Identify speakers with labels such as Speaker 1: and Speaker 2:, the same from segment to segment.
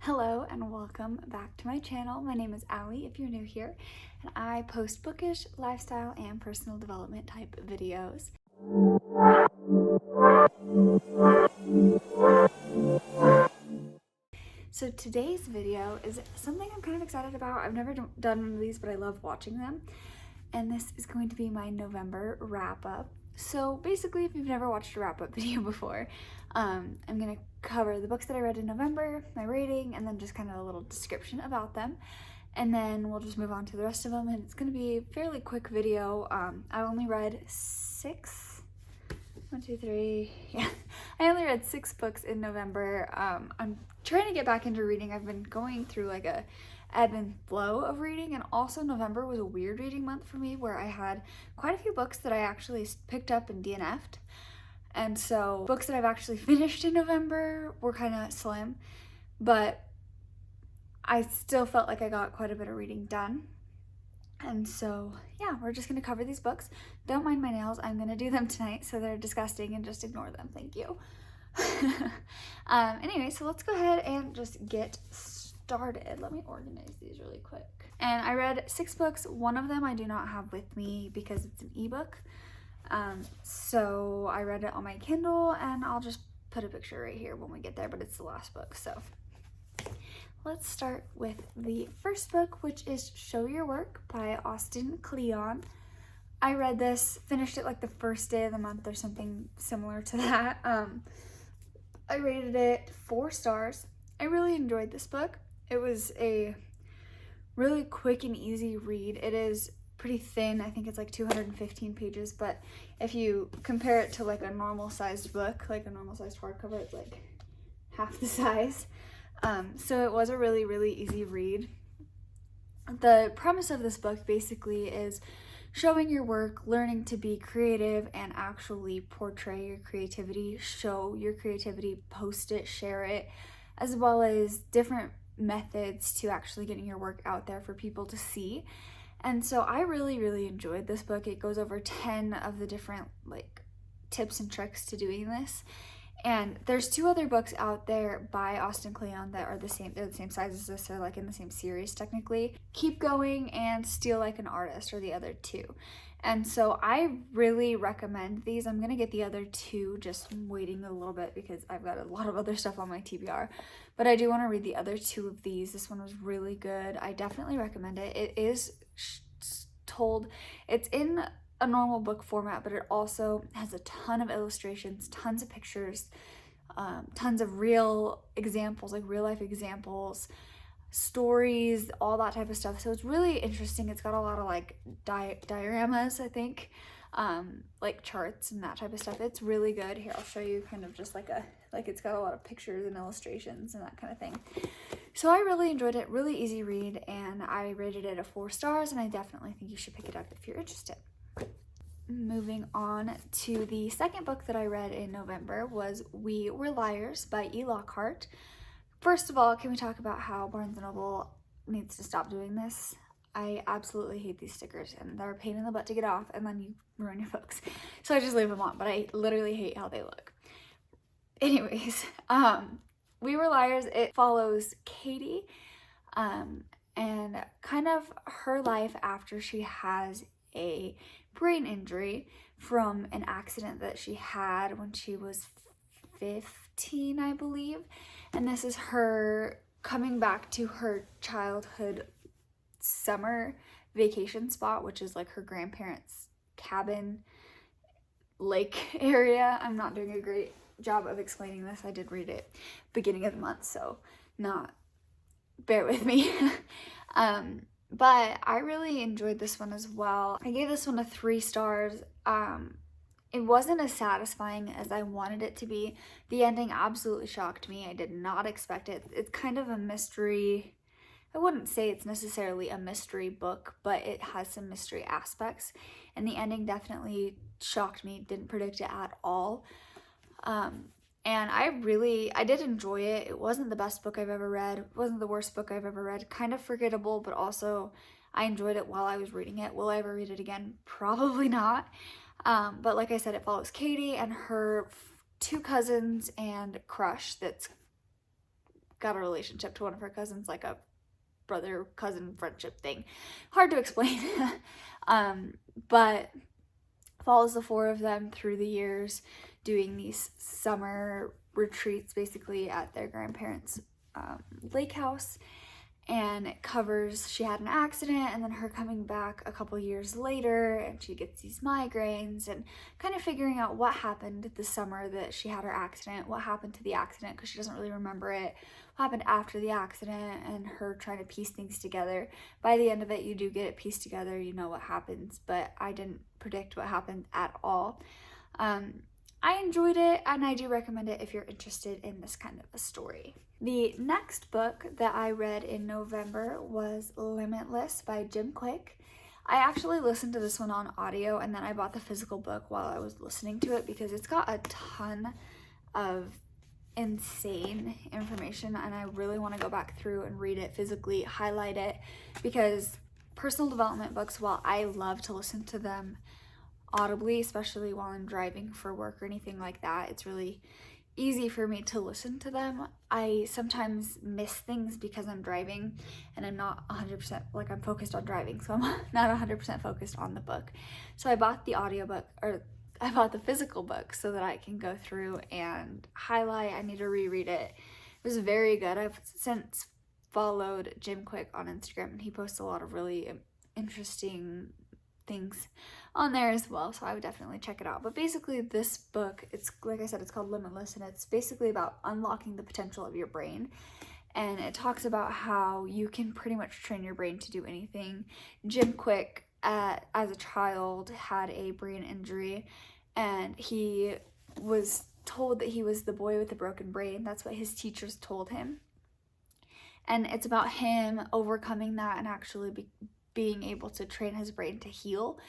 Speaker 1: Hello and welcome back to my channel. My name is Allie if you're new here, and I post bookish, lifestyle, and personal development type videos. So today's video is something I'm kind of excited about. I've never done one of these, but I love watching them. And this is going to be my November wrap-up. So basically, if you've never watched a wrap-up video before, I'm going to cover the books that I read in November, my rating, and then just kind of a little description about them. And then we'll just move on to the rest of them, and it's going to be a fairly quick video. I only read I only read 6 books in November. I'm trying to get back into reading. I've been going through like a ebb and flow of reading, and also November was a weird reading month for me where I had quite a few books that I actually picked up and DNF'd. And so books that I've actually finished in November were kind of slim, but I still felt like I got quite a bit of reading done. And so, yeah, we're just going to cover these books. Don't mind my nails. I'm going to do them tonight, so they're disgusting, and just ignore them. Thank you. Anyway, so let's go ahead and just get started. Let me organize these really quick. And I read 6 books. One of them I do not have with me because it's an ebook. So I read it on my Kindle, and I'll just put a picture right here when we get there, but it's the last book, so. Let's start with the first book, which is Show Your Work by Austen Kleon. I read this, finished it like the first day of the month or something similar to that. I rated it 4 stars. I really enjoyed this book. It was a really quick and easy read. It is pretty thin. I think it's like 215 pages, but if you compare it to like a normal sized book, like a normal sized hardcover, it's like half the size. So it was a really, really easy read. The premise of this book basically is showing your work, learning to be creative and actually portray your creativity, show your creativity, post it, share it, as well as different methods to actually getting your work out there for people to see. And so I really, really enjoyed this book. It goes over 10 of the different like tips and tricks to doing this. And there's 2 other books out there by Austen Kleon that are the same. They're the same size as this. They're like in the same series technically. Keep Going and Steal Like an Artist are the other 2. And so I really recommend these. I'm gonna get the other 2, just waiting a little bit because I've got a lot of other stuff on my TBR. But I do want to read the other 2 of these. This one was really good. I definitely recommend it. It is told, it's in a normal book format, but it also has a ton of illustrations, tons of pictures, tons of real examples, like real life examples, stories, all that type of stuff. So it's really interesting. It's got a lot of like dioramas, I think, like charts and that type of stuff. It's really good. Here, I'll show you kind of just like it's got a lot of pictures and illustrations and that kind of thing. So I really enjoyed it, really easy read, and I rated it a 4 stars, and I definitely think you should pick it up if you're interested. Moving on to the second book that I read in November was We Were Liars by E. Lockhart. First of all, can we talk about how Barnes & Noble needs to stop doing this? I absolutely hate these stickers, and they're a pain in the butt to get off, and then you ruin your books. So I just leave them on, but I literally hate how they look. Anyways, We Were Liars, it follows Katie, and kind of her life after she has a brain injury from an accident that she had when she was 15, I believe. And this is her coming back to her childhood summer vacation spot, which is like her grandparents' cabin lake area. I'm not doing a great job of explaining this. I did read it beginning of the month, so bear with me. But I really enjoyed this one as well. I gave this one a 3 stars. It wasn't as satisfying as I wanted it to be. The ending absolutely shocked me. I did not expect it. It's kind of a mystery. I wouldn't say it's necessarily a mystery book, but it has some mystery aspects. And the ending definitely shocked me. Didn't predict it at all. And I did enjoy it. It wasn't the best book I've ever read. It wasn't the worst book I've ever read. Kind of forgettable, but also I enjoyed it while I was reading it. Will I ever read it again? Probably not. But like I said, it follows Katie and her 2 cousins and crush that's got a relationship to one of her cousins, like a brother-cousin friendship thing. Hard to explain. But follows the four of them through the years doing these summer retreats basically at their grandparents' lake house. And it covers, she had an accident and then her coming back a couple years later, and she gets these migraines, and kind of figuring out what happened the summer that she had her accident, what happened to the accident, because she doesn't really remember it, what happened after the accident, and her trying to piece things together. By the end of it, you do get it pieced together, you know what happens, but I didn't predict what happened at all. I enjoyed it, and I do recommend it if you're interested in this kind of a story. The next book that I read in November was Limitless by Jim Quick. I actually listened to this one on audio, and then I bought the physical book while I was listening to it because it's got a ton of insane information, and I really want to go back through and read it physically, highlight it, because personal development books, while I love to listen to them audibly, especially while I'm driving for work or anything like that, it's really easy for me to listen to them. I sometimes miss things because I'm driving and I'm not 100%, like I'm focused on driving, so I'm not 100% focused on the book. So I bought the audiobook, or I bought the physical book so that I can go through and highlight. I need to reread it. It was very good. I've since followed Jim Quick on Instagram, and he posts a lot of really interesting things on there as well, so I would definitely check it out. But basically this book, it's like I said, it's called Limitless, and it's basically about unlocking the potential of your brain, and it talks about how you can pretty much train your brain to do anything. Jim Quick, as a child, had a brain injury, and he was told that he was the boy with the broken brain. That's what his teachers told him, and it's about him overcoming that and actually being able to train his brain to heal,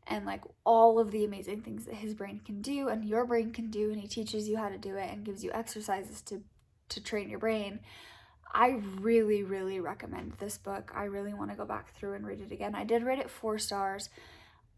Speaker 1: and like all of the amazing things that his brain can do and your brain can do, and he teaches you how to do it and gives you exercises to train your brain. I really, really recommend this book. I really want to go back through and read it again. I did rate it 4 stars.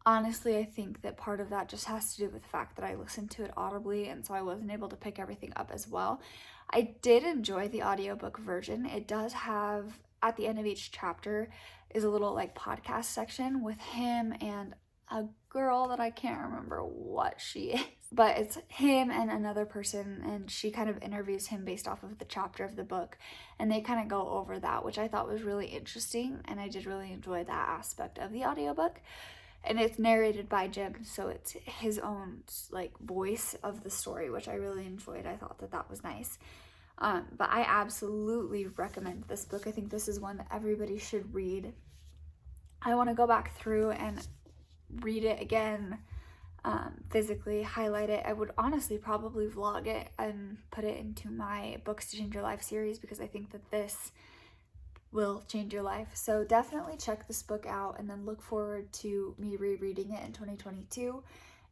Speaker 1: Honestly, I think that part of that just has to do with the fact that I listened to it audibly, and so I wasn't able to pick everything up as well. I did enjoy the audiobook version. It does have, at the end of each chapter, is a little like podcast section with him and a girl that I can't remember what she is, but it's him and another person, and she kind of interviews him based off of the chapter of the book, and they kind of go over that, which I thought was really interesting, and I did really enjoy that aspect of the audiobook. And it's narrated by Jim, so it's his own like voice of the story, which I really enjoyed. I thought that was nice. But I absolutely recommend this book. I think this is one that everybody should read. I want to go back through and read it again, physically, highlight it. I would honestly probably vlog it and put it into my Books to Change Your Life series, because I think that this will change your life. So definitely check this book out, and then look forward to me rereading it in 2022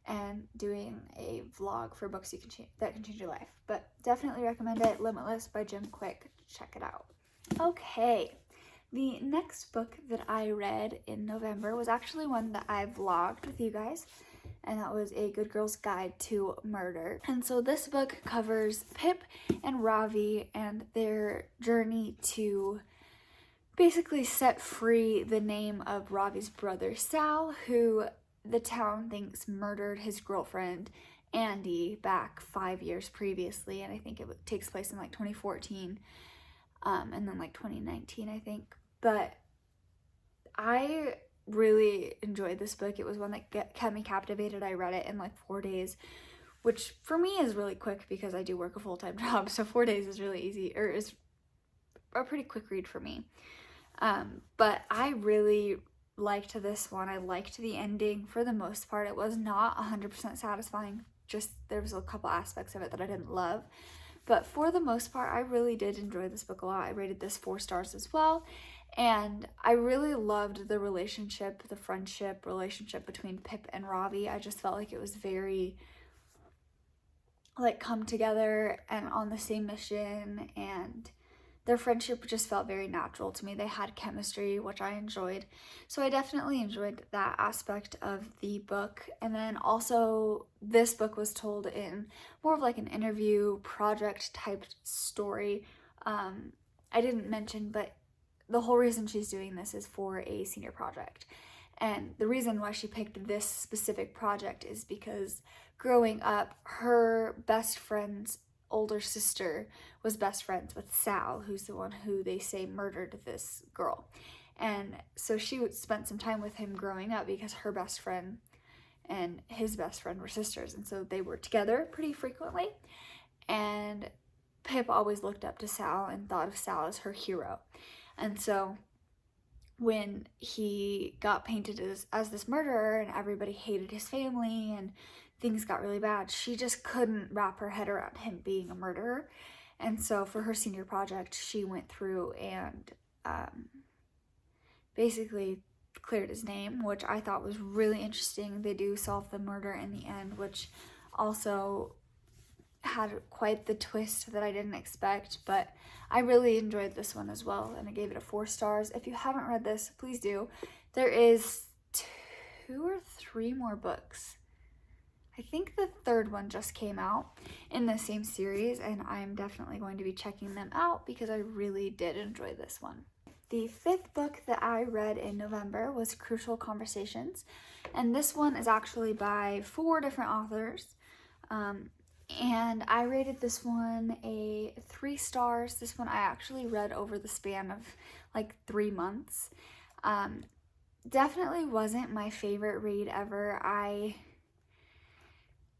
Speaker 1: and doing a vlog for books that can change your life. But definitely recommend it. Limitless by Jim Quick. Check it out. Okay, the next book that I read in November was actually one that I vlogged with you guys, and that was A Good Girl's Guide to Murder. And so this book covers Pip and Ravi and their journey to basically set free the name of Ravi's brother Sal, who the town thinks murdered his girlfriend Andy back 5 years previously, and I think it takes place in like 2014, and then like 2019, I think. But I really enjoyed this book. It was one that kept me captivated. I read it in like 4 days, which for me is really quick because I do work a full-time job, so 4 days is really easy, or is a pretty quick read for me. But I really liked this one. I liked the ending for the most part. It was not 100% satisfying. Just there was a couple aspects of it that I didn't love. But for the most part, I really did enjoy this book a lot. I rated this 4 stars as well. And I really loved the relationship, the friendship relationship between Pip and Ravi. I just felt like it was very like come together and on the same mission, and their friendship just felt very natural to me. They had chemistry, which I enjoyed. So I definitely enjoyed that aspect of the book. And then also this book was told in more of like an interview project type story. I didn't mention, but the whole reason she's doing this is for a senior project. And the reason why she picked this specific project is because growing up, her best friend's older sister was best friends with Sal, who's the one who they say murdered this girl. And so she spent some time with him growing up because her best friend and his best friend were sisters. And so they were together pretty frequently. And Pip always looked up to Sal and thought of Sal as her hero. And so when he got painted as this murderer and everybody hated his family and things got really bad, she just couldn't wrap her head around him being a murderer. And so for her senior project, she went through and basically cleared his name, which I thought was really interesting. They do solve the murder in the end, which also had quite the twist that I didn't expect, but I really enjoyed this one as well, and I gave it a 4 stars. If you haven't read this, please do. There is 2 or 3 more books. I think the 3rd one just came out in the same series, and I'm definitely going to be checking them out because I really did enjoy this one. The 5th book that I read in November was Crucial Conversations, and this one is actually by 4 different authors. And I rated this one a 3 stars. This one I actually read over the span of like 3 months. Definitely wasn't my favorite read ever. I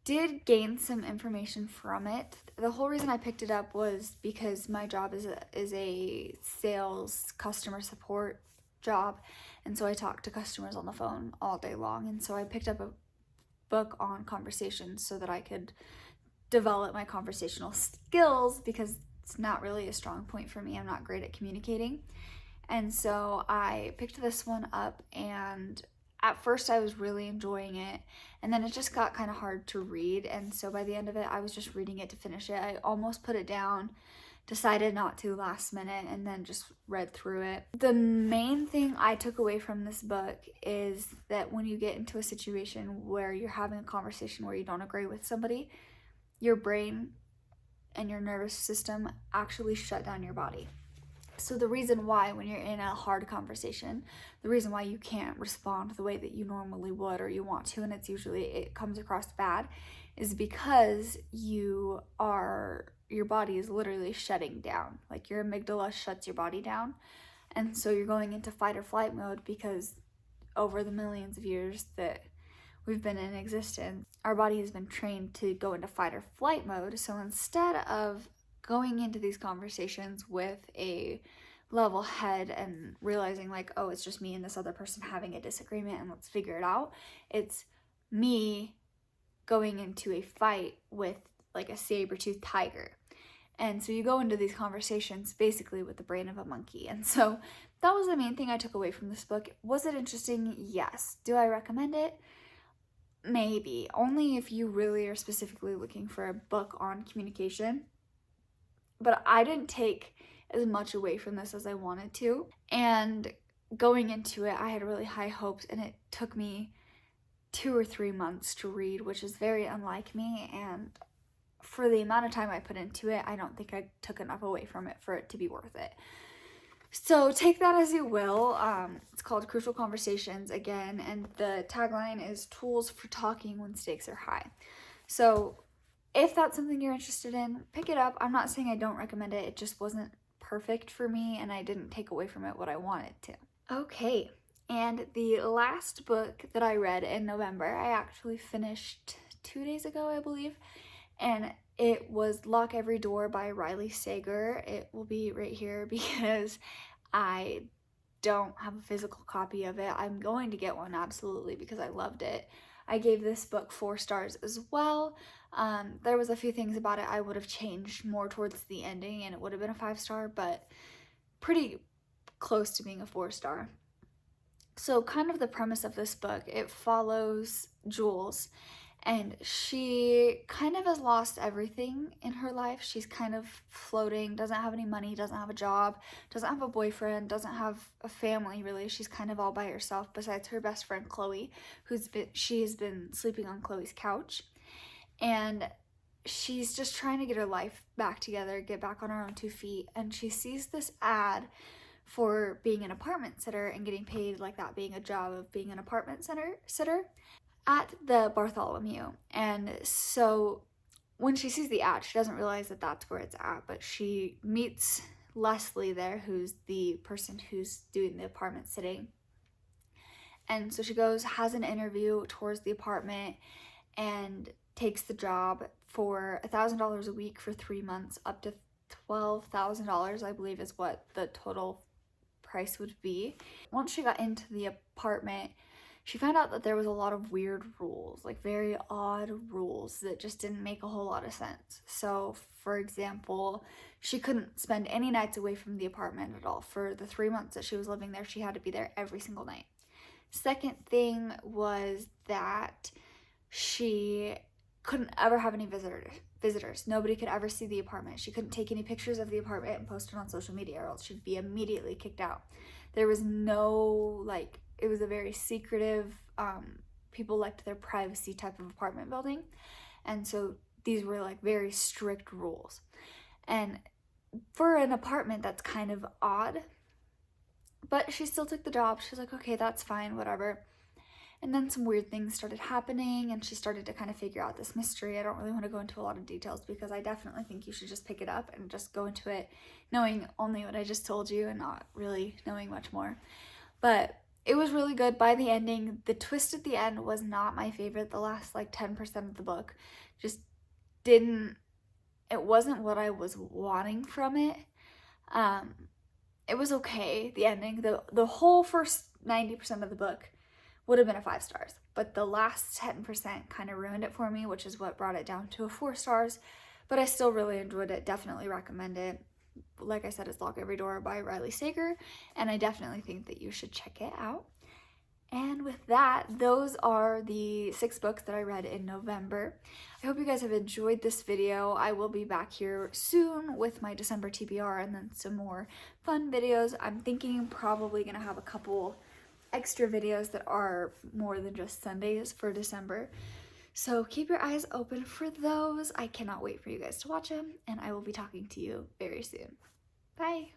Speaker 1: did gain some information from it. The whole reason I picked it up was because my job is a sales customer support job, and so I talk to customers on the phone all day long, and so I picked up a book on conversations so that I could develop my conversational skills because it's not really a strong point for me. I'm not great at communicating. And so I picked this one up, and at first I was really enjoying it, and then it just got kind of hard to read, and so by the end of it I was just reading it to finish it. I almost put it down, decided not to last minute, and then just read through it. The main thing I took away from this book is that when you get into a situation where you're having a conversation where you don't agree with somebody, your brain and your nervous system actually shut down your body. So the reason why when you're in a hard conversation, the reason why you can't respond the way that you normally would or you want to, and it comes across bad, is because your body is literally shutting down. Like your amygdala shuts your body down. And so you're going into fight or flight mode because over the millions of years that we've been in existence, our body has been trained to go into fight or flight mode. So instead of going into these conversations with a level head and realizing like, oh, it's just me and this other person having a disagreement and let's figure it out, it's me going into a fight with like a saber-toothed tiger. And so you go into these conversations basically with the brain of a monkey. And so that was the main thing I took away from this book. Was it interesting? Yes. Do I recommend it? Maybe. Only if you really are specifically looking for a book on communication. But I didn't take as much away from this as I wanted to. And going into it, I had really high hopes, and it took me 2 or 3 months to read, which is very unlike me. And for the amount of time I put into it, I don't think I took enough away from it for it to be worth it. So take that as you will. It's called Crucial Conversations again, and the tagline is Tools for Talking When Stakes Are High. So if that's something you're interested in, pick it up. I'm not saying I don't recommend it. It just wasn't perfect for me, and I didn't take away from it what I wanted to. Okay, and the last book that I read in November, I actually finished 2 days ago, I believe, and it was Lock Every Door by Riley Sager. It will be right here because I don't have a physical copy of it. I'm going to get one, absolutely, because I loved it. I gave this book 4 stars as well. There was a few things about it I would have changed more towards the ending, and it would have been a 5-star, but pretty close to being a 4-star. So kind of the premise of this book, it follows Jules, and she kind of has lost everything in her life. She's kind of floating, doesn't have any money, doesn't have a job, doesn't have a boyfriend, doesn't have a family really. She's kind of all by herself besides her best friend Chloe, she has been sleeping on Chloe's couch. And she's just trying to get her life back together, get back on her own 2 feet, and she sees this ad for being an apartment sitter and getting paid like that being a job of being an apartment sitter at the Bartholomew. And so when she sees the ad, she doesn't realize that that's where it's at, but she meets Leslie there, who's the person who's doing the apartment sitting. And so she goes, has an interview, tours the apartment, and takes the job for $1,000 a week for 3 months, up to $12,000, I believe is what the total price would be. Once she got into the apartment, she found out that there was a lot of weird rules, like very odd rules that just didn't make a whole lot of sense. So, for example, she couldn't spend any nights away from the apartment at all. For the 3 months that she was living there, she had to be there every single night. Second thing was that she couldn't ever have any visitors. Nobody could ever see the apartment. She couldn't take any pictures of the apartment and post it on social media, or else she'd be immediately kicked out. There was no, like, it was a very secretive, people liked their privacy type of apartment building. And so these were like very strict rules. And for an apartment, that's kind of odd. But she still took the job. She's like, okay, that's fine, whatever. And then some weird things started happening, and she started to kind of figure out this mystery. I don't really want to go into a lot of details because I definitely think you should just pick it up and just go into it knowing only what I just told you and not really knowing much more. But it was really good by the ending. The twist at the end was not my favorite. The last like 10% of the book just it wasn't what I was wanting from it. It was okay, the ending. The whole first 90% of the book would have been a 5 stars, but the last 10% kind of ruined it for me, which is what brought it down to a 4 stars. But I still really enjoyed it. Definitely recommend it. Like I said, it's Lock Every Door by Riley Sager, and I definitely think that you should check it out. And with that, those are the 6 books that I read in November. I hope you guys have enjoyed this video. I will be back here soon with my December TBR and then some more fun videos. I'm thinking probably gonna have a couple extra videos that are more than just Sundays for December. So keep your eyes open for those. I cannot wait for you guys to watch them, and I will be talking to you very soon. Bye!